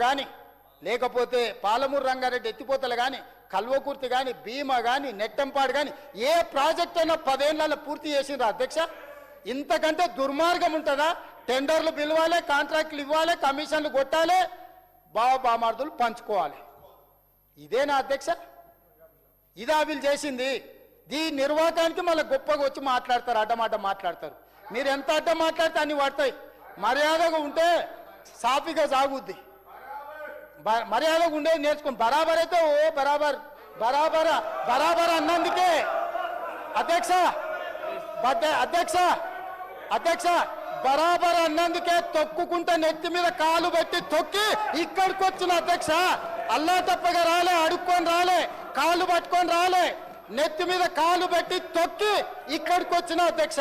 కానీ లేకపోతే పాలమూరు రంగారెడ్డి ఎత్తిపోతలు కానీ కల్వకుర్తి కానీ భీమా కానీ నెట్టంపాడు కానీ ఏ ప్రాజెక్ట్ అయినా 10 ఏళ్లలో పూర్తి చేసిండ్రా అధ్యక్ష? ఇంతకంటే దుర్మార్గం ఉంటుందా? టెండర్లు పిలవాలి, కాంట్రాక్టులు ఇవ్వాలి, కమిషన్లు కొట్టాలి, బామార్దులు పంచుకోవాలి. ఇదేనా అధ్యక్ష? ఇదా వీళ్ళు చేసింది? ఈ నిర్వాహకానికి మళ్ళీ గొప్పగా వచ్చి మాట్లాడతారు, అడ్డమాట మాట్లాడతారు. మీరు ఎంత అడ్డం మాట్లాడితే అన్ని పడతాయి. మర్యాదగా ఉంటే సాఫీగా సాగుద్ది. మర్యాదగా ఉండేది నేర్చుకోండి. బరాబర్ అయితే ఓ బరాబర్ బరాబర్ బరాబర్ అన్నందుకే అధ్యక్ష అధ్యక్ష అధ్యక్ష బరాబర్ అన్నందుకే తొక్కుకుంటే నెత్తి మీద కాలు పెట్టి తొక్కి ఇక్కడికి వచ్చిన అధ్యక్ష. అల్లా తప్పగా రాలే, అడుక్కొని రాలే, కాలు పట్టుకొని రాలే, నెత్తి మీద కాలు పెట్టి తొక్కి ఇక్కడికి వచ్చిన అధ్యక్ష.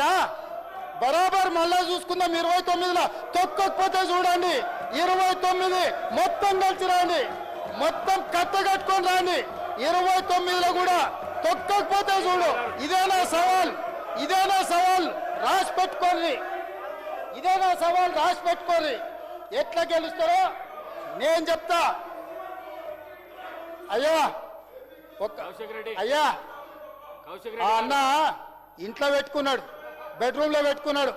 బరాబర్ మళ్ళా చూసుకుందాం. 29లో తొక్కకపోతే చూడండి, 29 మొత్తం కలిసి రాండి, మొత్తం కట్టగట్టుకొని రాండి. 29లో కూడా తొక్కకపోతే చూడు. ఇదేనా సవాల్? ఇదేనా సవాల్? రాసి పెట్టుకోండి. ఇదేనా సవాల్? రాసి పెట్టుకోండి. ఎట్లా గెలుస్తారో నేను చెప్తా. అయ్యా అయ్యా అన్న ఇంట్లో పెట్టుకున్నాడు, బెడ్రూమ్లో పెట్టుకున్నాడు,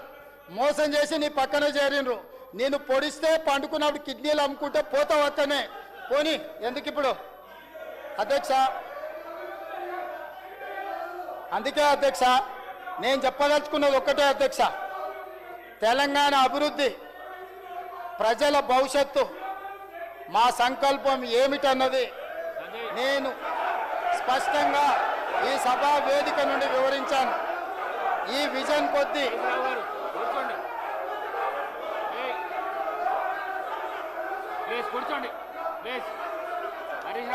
మోసం చేసి నీ పక్కనే చేరిండ్రు. నేను పొడిస్తే పండుకున్నప్పుడు కిడ్నీలు అమ్ముకుంటే పోతావు అక్కనే. పోనీ ఎందుకు ఇప్పుడు అధ్యక్ష? అందుకే అధ్యక్ష నేను చెప్పదలుచుకున్నది ఒక్కటే అధ్యక్ష. తెలంగాణ అభివృద్ధి, ప్రజల భవిష్యత్తు, మా సంకల్పం ఏమిటన్నది నేను స్పష్టంగా ఈ సభా వేదిక నుండి వివరించాను. ఈ విజన్ కొద్దీ కూర్చోండి. హరీష్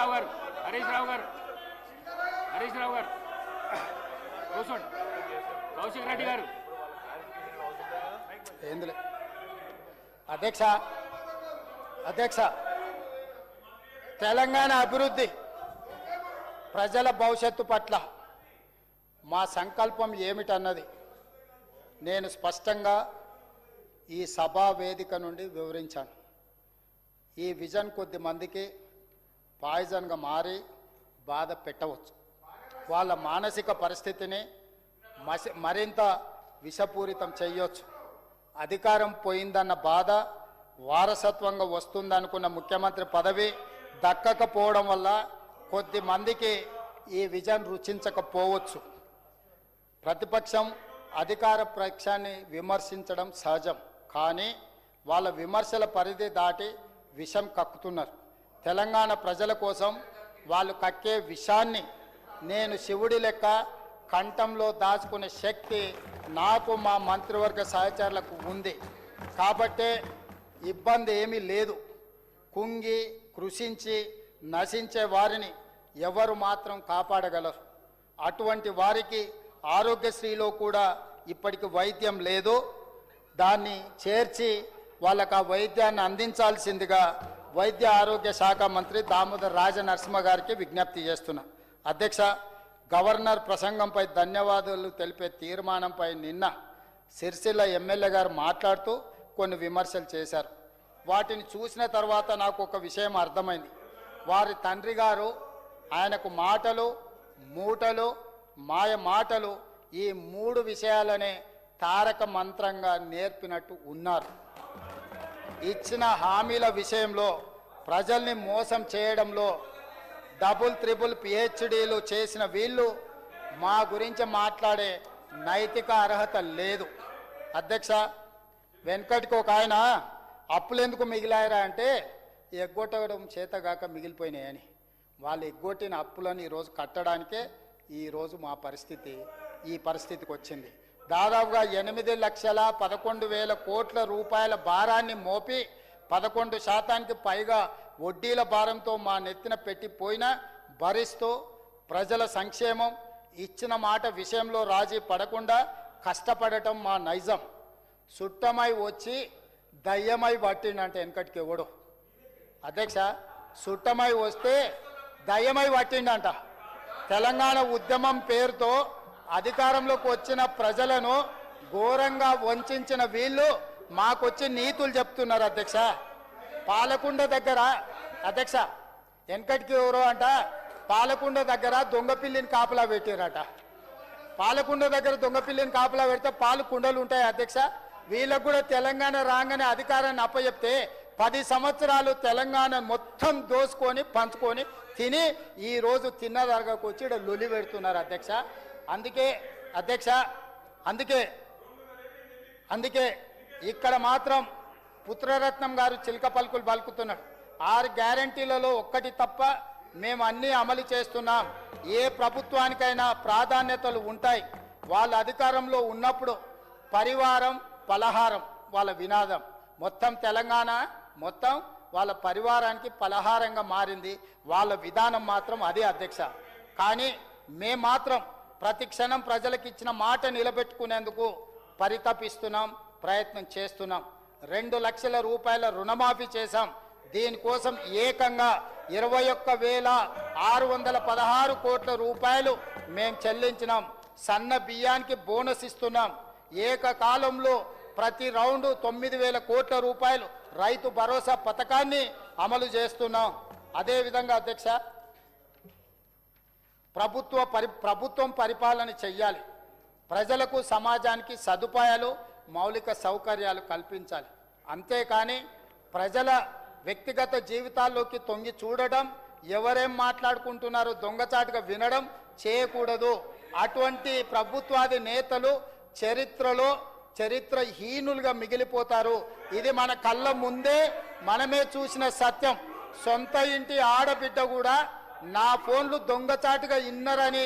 రావు గారు కూర్చోండి. కౌశిక్ రెడ్డి గారు. ఏందులే అధ్యక్ష అధ్యక్ష తెలంగాణ అభివృద్ధి, ప్రజల భవిష్యత్తు పట్ల మా సంకల్పం ఏమిటన్నది నేను స్పష్టంగా ఈ సభా వేదిక నుండి వివరించాను. ఈ విజన్ కొద్ది మందికి పాయిజన్గా మారి బాధ పెట్టవచ్చు. వాళ్ళ మానసిక పరిస్థితిని మరింత విషపూరితం చేయొచ్చు. అధికారం పోయిందన్న బాధ, వారసత్వంగా వస్తుందనుకున్న ముఖ్యమంత్రి పదవి దక్కకపోవడం వల్ల కొద్ది మందికి ఈ విజన్ రుచించకపోవచ్చు. ప్రతిపక్షం అధికార పక్షాన్ని విమర్శించడం సహజం, కానీ వాళ్ళ విమర్శల పరిధి దాటి విషం కక్కుతున్నారు. తెలంగాణ ప్రజల కోసం వాళ్ళు కక్కే విషాన్ని నేను శివుడి లెక్క కంఠంలో దాచుకునే శక్తి నాకు, మా మంత్రివర్గ సహచరులకు ఉంది. కాబట్టే ఇబ్బంది ఏమీ లేదు. కుంగి కృషించి నశించే వారిని ఎవరు మాత్రం కాపాడగలరు? అటువంటి వారికి ఆరోగ్యశ్రీలో కూడా ఇప్పటికి వైద్యం లేదు. దాన్ని చేర్చి వాళ్ళకు ఆ వైద్యాన్ని అందించాల్సిందిగా వైద్య ఆరోగ్య శాఖ మంత్రి దామోదర్ రాజనరసింహ గారికి విజ్ఞప్తి చేస్తున్నా. అధ్యక్ష, గవర్నర్ ప్రసంగంపై ధన్యవాదాలు తెలిపే తీర్మానంపై నిన్న సిరిసిల్ల ఎమ్మెల్యే గారు మాట్లాడుతూ కొన్ని విమర్శలు చేశారు. వాటిని చూసిన తర్వాత నాకు ఒక విషయం అర్థమైంది. వారి తండ్రి గారు ఆయనకు మాటలు, మూటలు, మాయ మాటలు, ఈ 3 విషయాలనే తారక మంత్రంగా నేర్పినట్టు ఉన్నారు. ఇచ్చిన హామీల విషయంలో, ప్రజల్ని మోసం చేయడంలో డబుల్ త్రిబుల్ పిహెచ్డీలు చేసిన వీళ్ళు మా గురించి మాట్లాడే నైతిక అర్హత లేదు. అధ్యక్ష, వెనకటికి ఒక ఆయన అప్పులు ఎందుకు మిగిలాయరా అంటే ఎగ్గొట్టడం చేతగాక మిగిలిపోయినాయని. వాళ్ళు ఎగ్గొట్టిన అప్పులను ఈరోజు కట్టడానికే ఈరోజు మా పరిస్థితి ఈ పరిస్థితికి వచ్చింది. దాదాపుగా 8,11,000 కోట్ల రూపాయల భారాన్ని మోపి 11% పైగా వడ్డీల భారంతో మా నెత్తిన పెట్టిపోయినా భరిస్తూ ప్రజల సంక్షేమం, ఇచ్చిన మాట విషయంలో రాజీ పడకుండా కష్టపడటం మా నైజం. సుట్టమై వచ్చి దయ్యమై పట్టిండంటే వెనకటికి ఎవడు అధ్యక్ష? సుట్టమై వస్తే దయ్యమై పట్టిండంట. తెలంగాణ ఉద్యమం పేరుతో అధికారంలోకి వచ్చిన ప్రజలను ఘోరంగా వంచిన వీళ్ళు మాకొచ్చి నీతులు చెప్తున్నారు. అధ్యక్ష, పాలకుండ దగ్గర అధ్యక్ష వెనకటికి ఎవరో అంట పాలకుండ దగ్గర దొంగ పిల్లిని కాపలా పెట్టారట. పాలకుండ దగ్గర దొంగ పిల్లిని కాపలా పెడితే పాలు కుండలు ఉంటాయి అధ్యక్ష. వీళ్ళకు కూడా తెలంగాణ రాగానే అధికారాన్ని అప్పచెప్తే 10 సంవత్సరాలు తెలంగాణ మొత్తం దోసుకొని పంచుకొని తిని ఈ రోజు తిన్నదరగకు వచ్చి ఇక్కడ లొలి పెడుతున్నారు అధ్యక్ష. అందుకే అధ్యక్ష అందుకే ఇక్కడ మాత్రం పుత్రరత్నం గారు చిలక పలుకులు పలుకుతున్నాడు. 6 గ్యారంటీలలో ఒక్కటి తప్ప మేము అన్నీ అమలు చేస్తున్నాం. ఏ ప్రభుత్వానికైనా ప్రాధాన్యతలు ఉంటాయి. వాళ్ళ అధికారంలో ఉన్నప్పుడు పరివారం పలహారం వాళ్ళ వినాదం. మొత్తం తెలంగాణ మొత్తం వాళ్ళ పరివారానికి పలహారంగా మారింది. వాళ్ళ విధానం మాత్రం అదే అధ్యక్ష. కానీ మేము మాత్రం ప్రతి క్షణం ప్రజలకు ఇచ్చిన మాట నిలబెట్టుకునేందుకు పరితపిస్తున్నాం, ప్రయత్నం చేస్తున్నాం. 2 లక్షల రూపాయల రుణమాఫీ చేశాం. దీనికోసం ఏకంగా 21,616 కోట్ల రూపాయలు మేము చెల్లించినాం. సన్న బియ్యానికి బోనస్ ఇస్తున్నాం. ఏకకాలంలో ప్రతి రౌండ్ 9,000 కోట్ల రూపాయలు రైతు భరోసా పథకాన్ని అమలు చేస్తున్నాం. అదేవిధంగా అధ్యక్ష ప్రభుత్వం పరిపాలన చెయ్యాలి. ప్రజలకు సమాజానికి సదుపాయాలు మౌలిక సౌకర్యాలు కల్పించాలి. అంతేకాని ప్రజల వ్యక్తిగత జీవితాల్లోకి తొంగి చూడడం, ఎవరేం మాట్లాడుకుంటున్నారో దొంగచాటుగా వినడం చేయకూడదు. అటువంటి ప్రభుత్వాది నేతలు చరిత్రహీనులుగా మిగిలిపోతారు. ఇది మన కళ్ళ ముందే మనమే చూసిన సత్యం. సొంత ఇంటి ఆడబిడ్డ కూడా నా ఫోన్లు దొంగచాటుగా ఇన్నరని